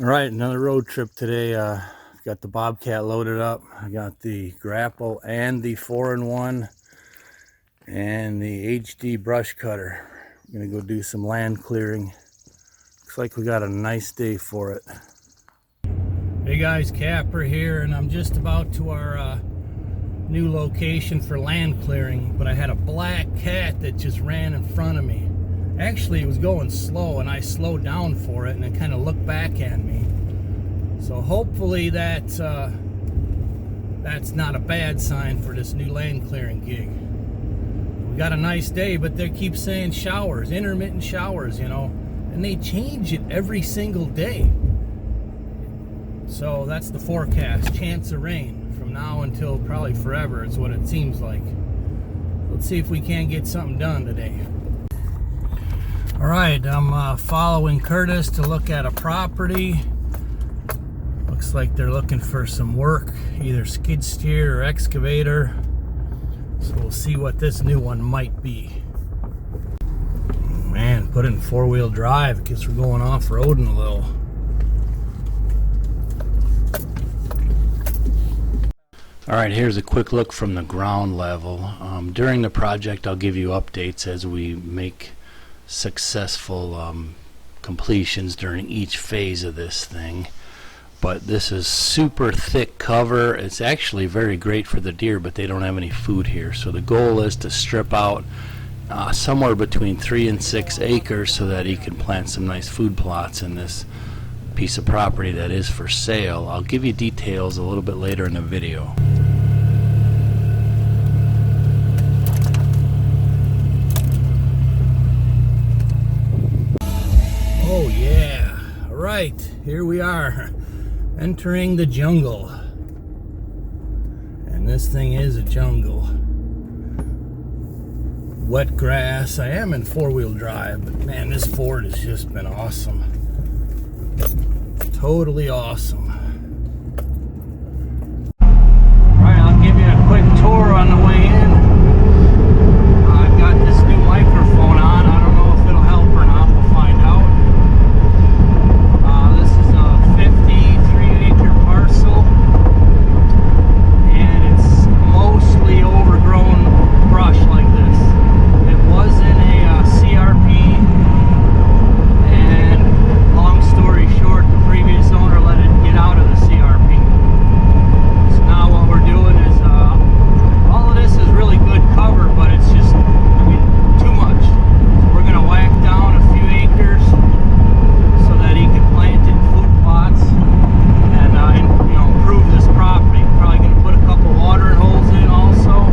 All right, another road trip today. I've got the Bobcat loaded up. I got the grapple and the 4-in-1 and the HD brush cutter. We're gonna go do some land clearing. Looks like we got a nice day for it. Hey guys, Kapper here, and I'm just about to our new location for land clearing, but I had a black cat that just ran in front of me. Actually, it was going slow, and I slowed down for it, and it kind of looked back at me. So hopefully that's not a bad sign for this new land clearing gig. We got a nice day, but they keep saying showers, intermittent showers, you know, and they change it every single day. So that's the forecast, chance of rain from now until probably forever is what it seems like. Let's see if we can't get something done today. All right, I'm following Curtis to look at a property. Looks like they're looking for some work, either skid steer or excavator. So we'll see what this new one might be. Man, put it in 4-wheel drive. Guess we're going off-roading a little. All right, here's a quick look from the ground level. During the project, I'll give you updates as we make successful completions during each phase of this thing. But this is super thick cover. It's actually very great for the deer, but they don't have any food here. So the goal is to strip out somewhere between 3 and 6 acres so that he can plant some nice food plots in this piece of property that is for sale. I'll give you details a little bit later in the video. Oh yeah, all right, here we are, entering the jungle. And this thing is a jungle. Wet grass. I am in 4-wheel drive, but man, this Ford has just been awesome. Totally awesome. All right, I'll give you a quick tour on the way in. I've got this new microphone on. I don't know if it'll help or not. We'll find out. This is a 53-acre parcel, and it's mostly overgrown brush like this. It was in a CRP, and long story short, the previous owner let it get out of the CRP. So now what we're doing is, all of this is really good cover, but it's just, I mean, too much. So we're going to whack down a few acres so that he can plant it in food plots and you know, improve this property. Probably going to put a couple watering holes in also.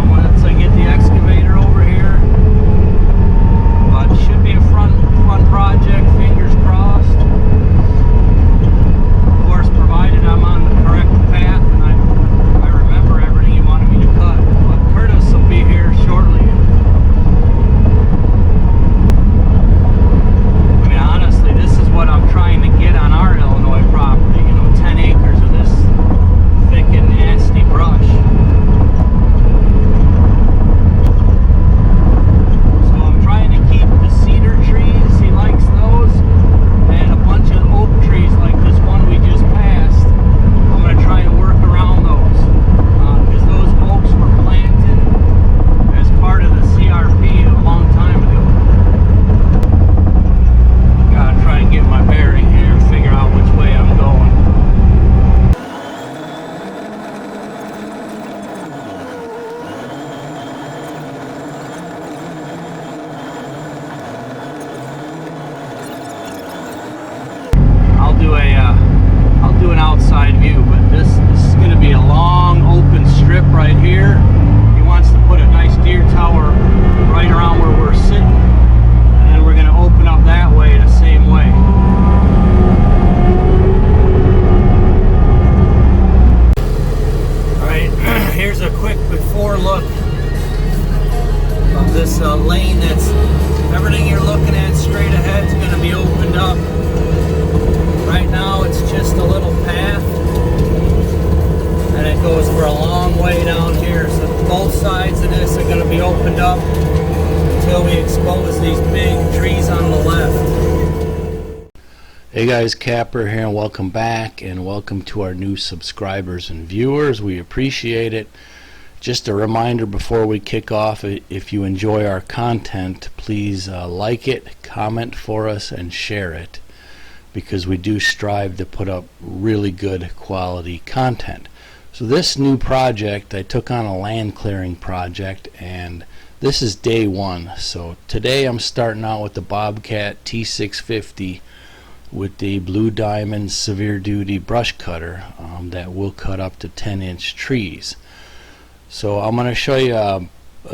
Once I get the excavator over here, but it should be a fun project. Fingers crossed. Of course, provided I'm on the correct path and I remember everything you wanted me to cut. But Curtis will be here shortly. I mean, honestly, this is what I'm trying to get on our Illinois property. You know, 10 acres of this thick and nasty brush. So I'm trying to keep the cedar trees, he likes those, and a bunch of oak trees like this one we just passed. I'm going to try and work around those, because those oaks were planted as part of the CRP a long time ago. Gotta try and get my bearing here and figure out which way I'm going. I'll do an outside view, but this is going to be a long open strip right here. He wants to put a nice deer tower right around where we're sitting, and then we're going to open up that way the same way. All right, here's a quick before look of this lane. That's everything you're looking at straight ahead is going to be opened up. Right now it's just a little path, and it goes for a long way down here. So both sides of this are going to be opened up until we expose these big trees on the left. Hey guys, Kapper here, and welcome back, and welcome to our new subscribers and viewers. We appreciate it. Just a reminder before we kick off, if you enjoy our content, please like it, comment for us, and share it, because we do strive to put up really good quality content. So this new project, I took on a land clearing project, and this is day one. So today I'm starting out with the Bobcat T650 with the Blue Diamond severe duty brush cutter that will cut up to 10-inch trees. So I'm going to show you a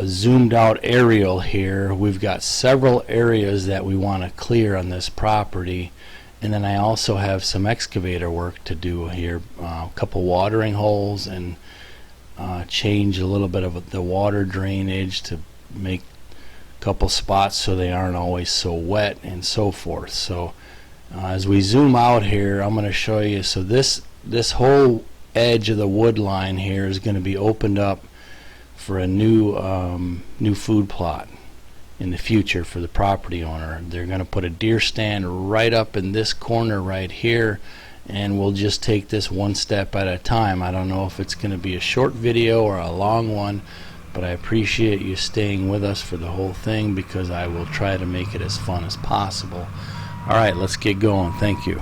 zoomed out aerial here. We've got several areas that we want to clear on this property, and then I also have some excavator work to do here, a couple watering holes, and change a little bit of the water drainage to make a couple spots so they aren't always so wet and so forth. So as we zoom out here, I'm going to show you. So this whole edge of the wood line here is going to be opened up for a new food plot in the future for the property owner. They're going to put a deer stand right up in this corner right here, and we'll just take this one step at a time. I don't know if it's going to be a short video or a long one, but I appreciate you staying with us for the whole thing, because I will try to make it as fun as possible. Alright, let's get going. Thank you.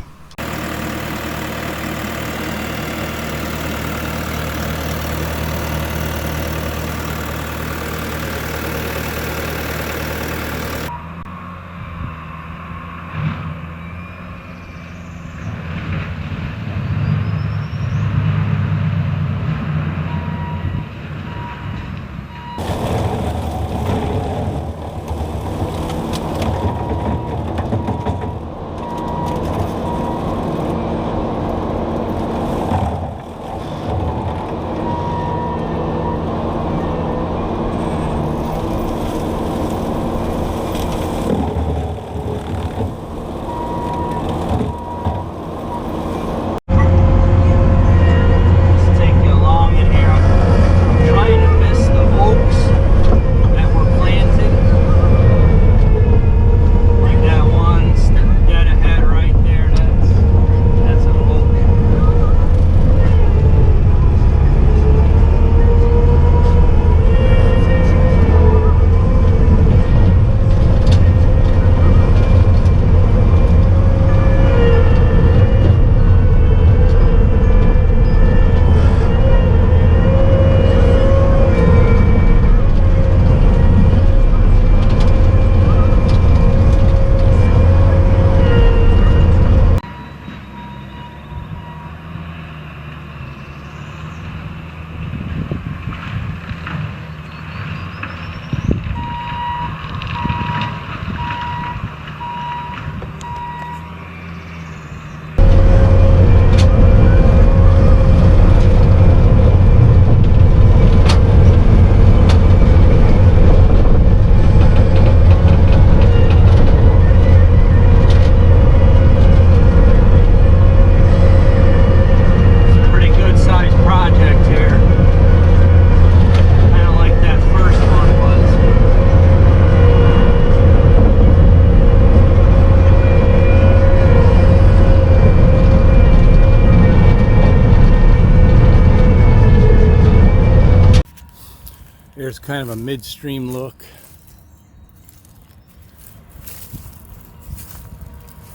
Here's kind of a midstream look.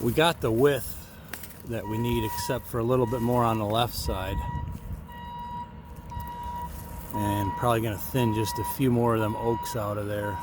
We got the width that we need, except for a little bit more on the left side, and probably going to thin just a few more of them oaks out of there.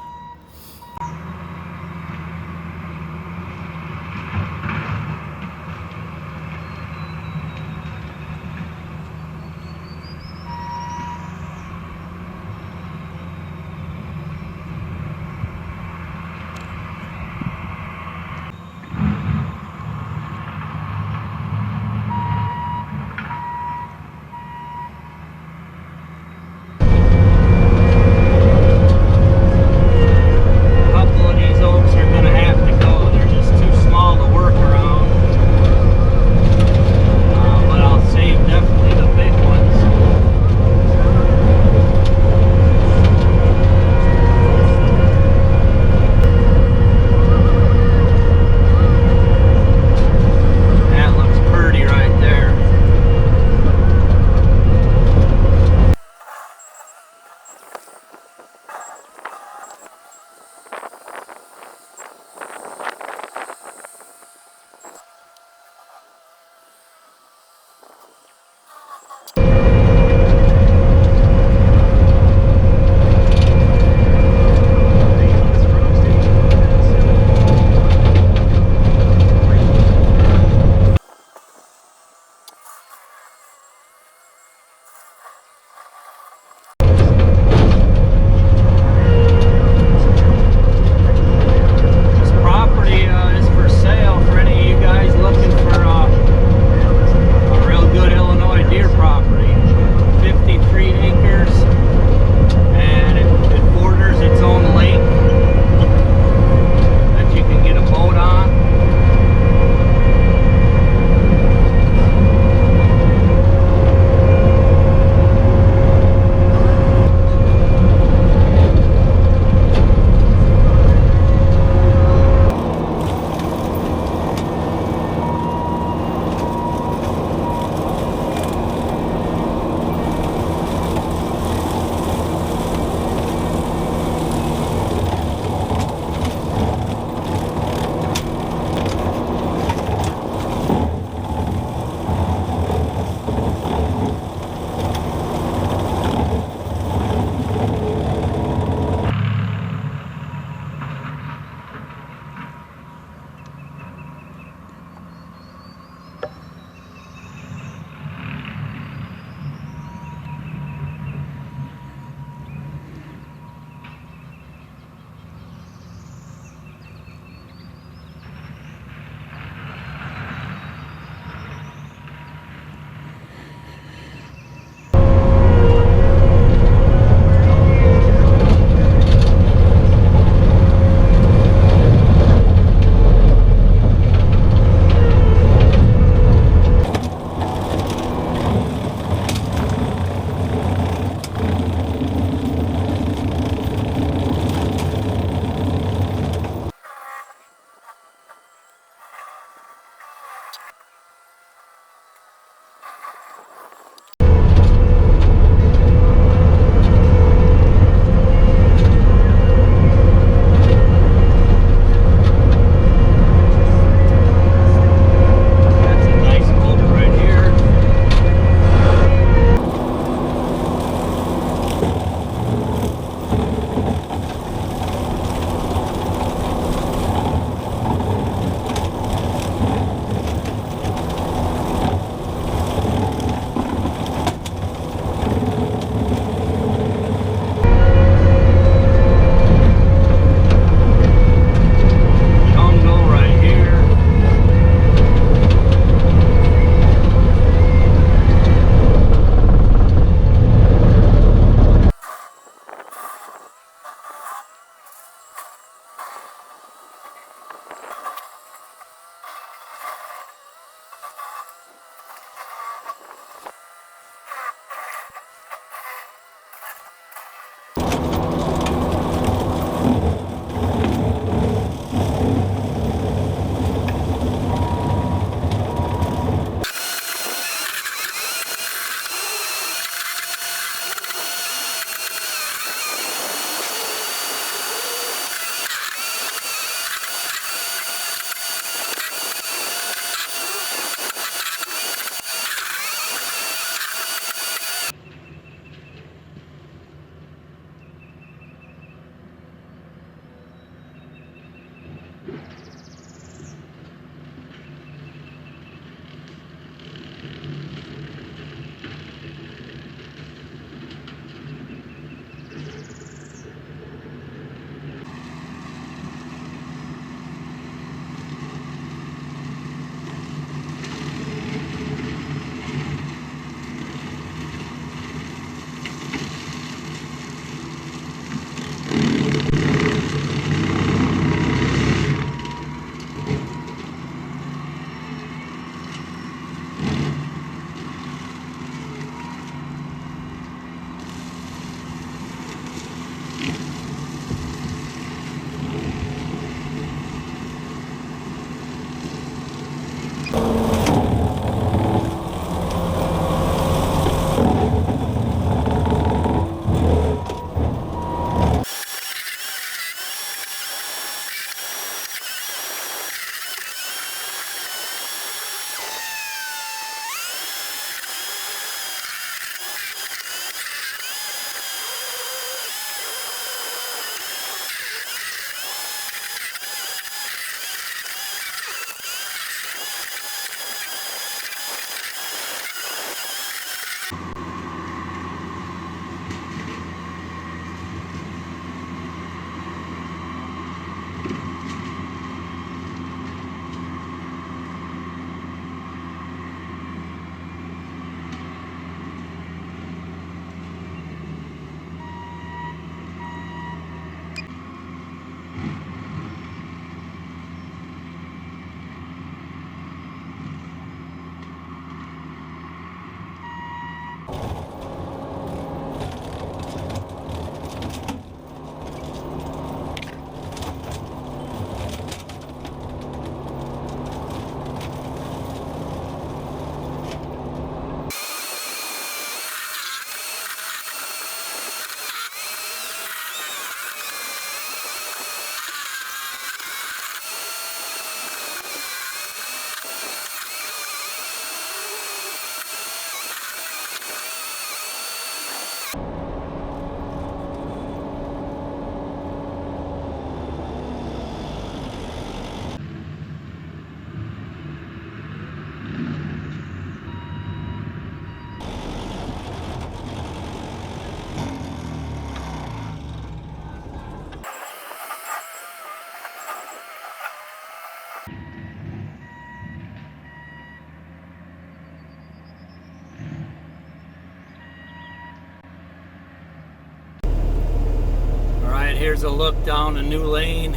Here's a look down a new lane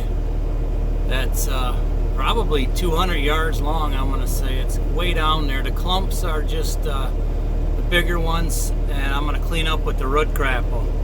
that's probably 200 yards long. I'm gonna say it's way down there. The clumps are just the bigger ones, and I'm gonna clean up with the root grapple.